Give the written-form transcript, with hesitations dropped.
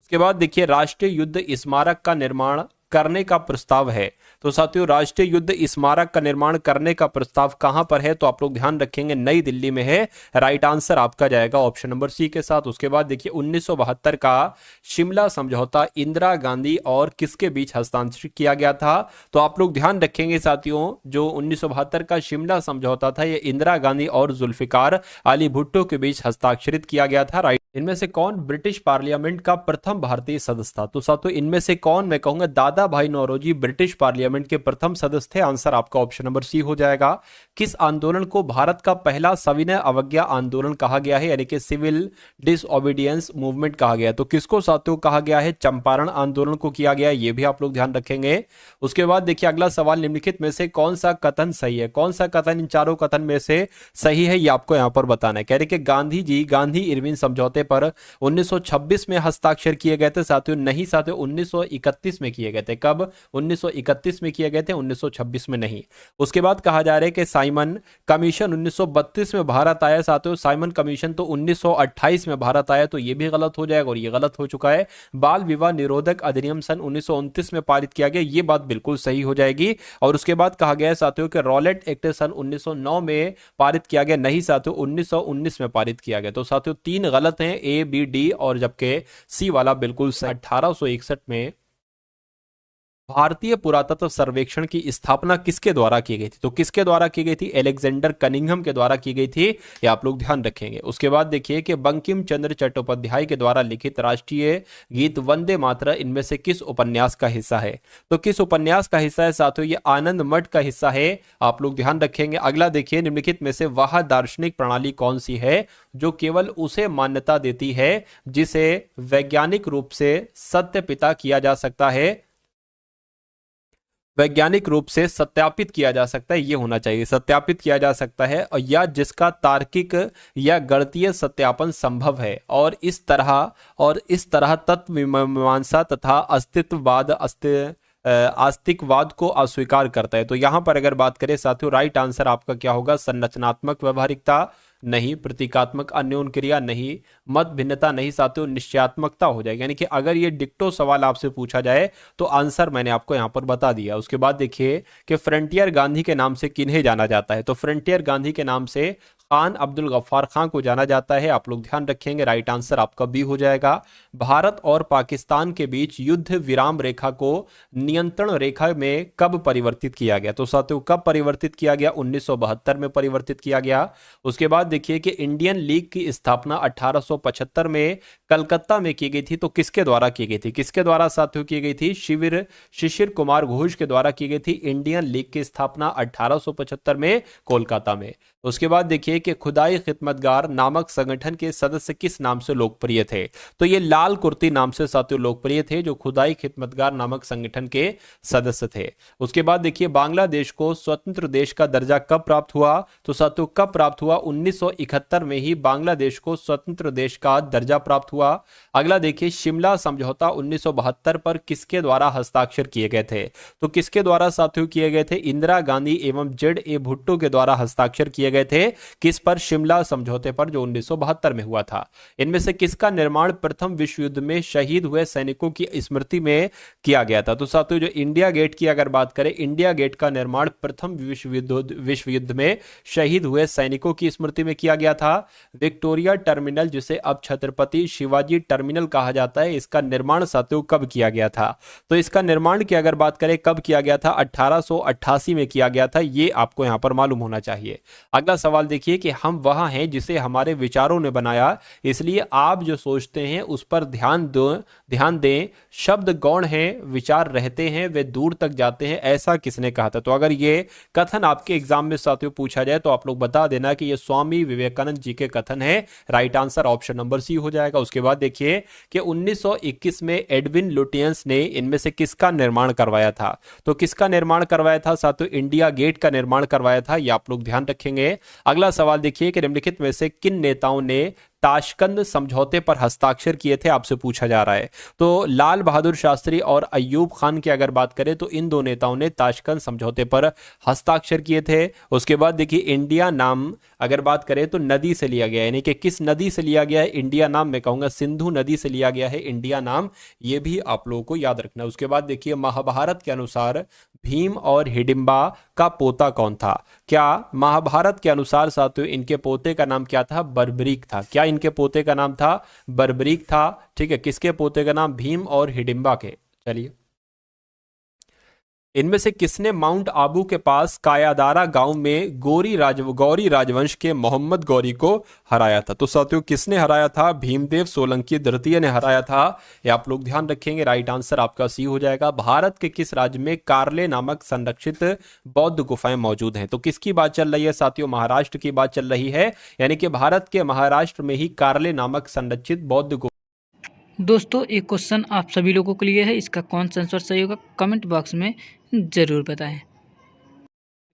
उसके बाद देखिए राष्ट्रीय युद्ध स्मारक का निर्माण करने का प्रस्ताव है। तो साथियों राष्ट्रीय युद्ध स्मारक का निर्माण करने का प्रस्ताव कहां पर है, तो आप लोग ध्यान रखेंगे नई दिल्ली में है। राइट आंसर आपका जाएगा ऑप्शन नंबर सी के साथ। उसके बाद देखिए 1972 का शिमला समझौता इंदिरा गांधी और किसके बीच हस्ताक्षरित किया गया था, तो आप लोग ध्यान रखेंगे साथियों जो 1972 का शिमला समझौता था ये इंदिरा गांधी और जुल्फिकार अली भुट्टो के बीच हस्ताक्षरित किया गया था। राइट, इनमें से कौन ब्रिटिश पार्लियामेंट का प्रथम भारतीय सदस्य था, तो साथियों इनमें से कौन, मैं कहूंगा दादा भाई नौरोजी ब्रिटिश पार्लियामेंट के प्रथम सदस्य थे। आंसर आपका ऑप्शन नंबर सी हो जाएगा। किस आंदोलन को भारत का पहला सविनय अवज्ञा आंदोलन कहा गया है, यानी कि सिविल डिसओबीडियंस मूवमेंट कहा गया है, तो किसको साथियों कहा गया है, चंपारण आंदोलन को किया गया है, ये भी आप लोग ध्यान रखेंगे। उसके बाद देखिए अगला सवाल, निम्नलिखित में से कौन सा कथन सही है, कौन सा कथन इन चारों कथन में से सही है, ये आपको यहां पर बताना है। कह रहे कि गांधी जी गांधी इरविन समझौते पर 1926 में हस्ताक्षर किए गए थे साथियों, नहीं साथियों 1931 में किए गए थे। कब, 1931 में किए गए थे, 1926 में नहीं। उसके बाद कहा जा रहा है कि साइमन कमीशन 1932 में भारत आया साथियों, साइमन कमीशन तो 1928 में भारत आया, तो ये भी गलत हो जाएगा और ये गलत हो चुका है। बाल विवाह निरोधक अधिनियम सन 1929 में पारित किया गया, ये बात बिल्कुल सही हो जाएगी। और उसके बाद कहा गया है साथियों कि रॉलेट एक्ट सन 1909 में पारित किया गया, नहीं साथियों 1919 में पारित किया गया। तो साथियों तीन गलत हैं, ए बी डी, और जबकि सी वाला बिल्कुल 1861 में भारतीय पुरातत्व सर्वेक्षण की स्थापना किसके द्वारा की गई थी, तो किसके द्वारा की गई थी, एलेक्जेंडर कनिंघम के द्वारा की गई थी, ये आप लोग ध्यान रखेंगे। उसके बाद देखिए कि बंकिम चंद्र चट्टोपाध्याय के द्वारा लिखित राष्ट्रीय गीत वंदे मातरम इनमें से किस उपन्यास का हिस्सा है, तो किस उपन्यास का हिस्सा है साथियों, ये आनंद मठ का हिस्सा है, आप लोग ध्यान रखेंगे। अगला देखिए निम्नलिखित में से वह दार्शनिक प्रणाली कौन सी है जो केवल उसे मान्यता देती है जिसे वैज्ञानिक रूप से सत्यापित किया जा सकता है, वैज्ञानिक रूप से सत्यापित किया जा सकता है, ये होना चाहिए, सत्यापित किया जा सकता है, और या जिसका तार्किक या गणितीय सत्यापन संभव है, और इस तरह तत्व मीमांसा तथा अस्तित्ववाद आस्तिकवाद को अस्वीकार करता है। तो यहां पर अगर बात करें साथियों राइट आंसर आपका क्या होगा, संरचनात्मक व्यवहारिकता नहीं, प्रतीकात्मक अन्योन क्रिया नहीं, मत भिन्नता नहीं साथियों, निश्चयात्मकता हो जाएगी। यानी कि अगर ये डिक्टो सवाल आपसे पूछा जाए तो आंसर मैंने आपको यहां पर बता दिया। उसके बाद देखिए कि फ्रंटियर गांधी के नाम से किन्हें जाना जाता है, तो फ्रंटियर गांधी के नाम से खान अब्दुल गफ्फार खान को जाना जाता है, आप लोग ध्यान रखेंगे। राइट आंसर आपका बी हो जाएगा। भारत और पाकिस्तान के बीच युद्ध विराम रेखा को नियंत्रण रेखा में कब परिवर्तित किया गया, तो साथियों कब परिवर्तित किया गया, 1972 में परिवर्तित किया गया। उसके बाद देखिए कि इंडियन लीग की स्थापना 1875 में कलकत्ता में की गई थी, तो किसके द्वारा की गई थी, किसके द्वारा साथियों की गई थी, शिशिर कुमार घोष के द्वारा की गई थी इंडियन लीग की स्थापना 1875 में कोलकाता में। उसके बाद देखिए कि खुदाई खिदमतगार नामक संगठन के सदस्य किस नाम से लोकप्रिय थे, तो ये लाल कुर्ती नाम से साथियों लोकप्रिय थे, जो खुदाई खिदमतगार नामक संगठन के सदस्य थे। उसके बाद देखिए बांग्लादेश को स्वतंत्र देश का दर्जा कब प्राप्त हुआ, तो साथियों कब प्राप्त हुआ, 1971 में ही बांग्लादेश को स्वतंत्र देश का दर्जा प्राप्त हुआ। अगला देखिए शिमला समझौता 1972 पर किसके द्वारा हस्ताक्षर किए गए थे, तो किसके द्वारा साथियों किए गए थे, इंदिरा गांधी एवं जेड.ए. भुट्टो के द्वारा हस्ताक्षर किए गए थे, किस पर, शिमला समझौते पर, जो 1972 में हुआ था। इनमें से किसका निर्माण प्रथम विश्व युद्ध में शहीद हुए सैनिकों की स्मृति में किया गया था, तो साथियों जो इंडिया गेट की अगर बात करें, इंडिया गेट का निर्माण प्रथम विश्व युद्ध में शहीद हुए सैनिकों की स्मृति में किया गया था। विक्टोरिया टर्मिनल जिसे अब छत्रपति शिवाजी टर्मिनल कहा जाता है, इसका निर्माण साथियों कब किया गया था, तो इसका निर्माण की अगर बात करें कब किया गया था, 1888 में किया गया था, ये आपको यहां पर मालूम होना चाहिए। अगला सवाल देखिए कि हम वह हैं जिसे हमारे विचारों ने बनाया, इसलिए आप जो सोचते हैं उस पर ध्यान दें, शब्द गौण हैं, विचार रहते हैं, वे दूर तक जाते हैं, ऐसा किसने कहा था। तो अगर ये कथन आपके एग्जाम में साथियों पूछा जाए तो आप लोग बता देना कि ये स्वामी विवेकानंद जी के कथन है। Right answer option number C हो जाएगा। उसके बाद देखिए कि 1921 में एडविन लुटियंस ने इनमें से किसका निर्माण करवाया था, तो किसका निर्माण करवाया था साथियों, इंडिया गेट का निर्माण करवाया था, ये आप लोग ध्यान रखेंगे। अगला सवाल देखिए कि निम्नलिखित में से किन नेताओं ने ताशकंद समझौते पर हस्ताक्षर किए थे, आपसे पूछा जा रहा है। तो लाल बहादुर शास्त्री और अय्यूब खान की अगर बात करें तो इन दो नेताओं ने ताशकंद समझौते पर हस्ताक्षर किए थे। उसके बाद देखिए इंडिया नाम अगर बात करें तो नदी से लिया गया है, यानी कि किस नदी से लिया गया है इंडिया नाम, मैं कहूंगा सिंधु नदी से लिया गया है इंडिया नाम, ये भी आप लोगों को याद रखना है। उसके बाद देखिए महाभारत के अनुसार भीम और हिडिंबा का पोता कौन था? क्या महाभारत के अनुसार साथियों इनके पोते का नाम क्या था? बर्बरीक था। क्या इनके पोते का नाम था? बर्बरीक था। ठीक है, किसके पोते का नाम? भीम और हिडिंबा के। चलिए, इनमें से किसने माउंट आबू के पास कायादारा गांव में गौरी राजवंश के मोहम्मद गौरी को हराया था? तो साथियों किसने हराया था? भीमदेव सोलंकी द्वितीय ने हराया था। ये आप लोग ध्यान रखेंगे, राइट आंसर आपका सी हो जाएगा। भारत के किस राज्य में कार्ले नामक संरक्षित बौद्ध गुफाएं मौजूद हैं? तो किसकी बात चल रही है साथियों? महाराष्ट्र की बात चल रही है, यानी कि भारत के महाराष्ट्र में ही कार्ले नामक संरक्षित बौद्ध। दोस्तों एक क्वेश्चन आप सभी लोगों के लिए है, इसका कौन सा आंसर सही होगा कमेंट बॉक्स में ज़रूर बताएं।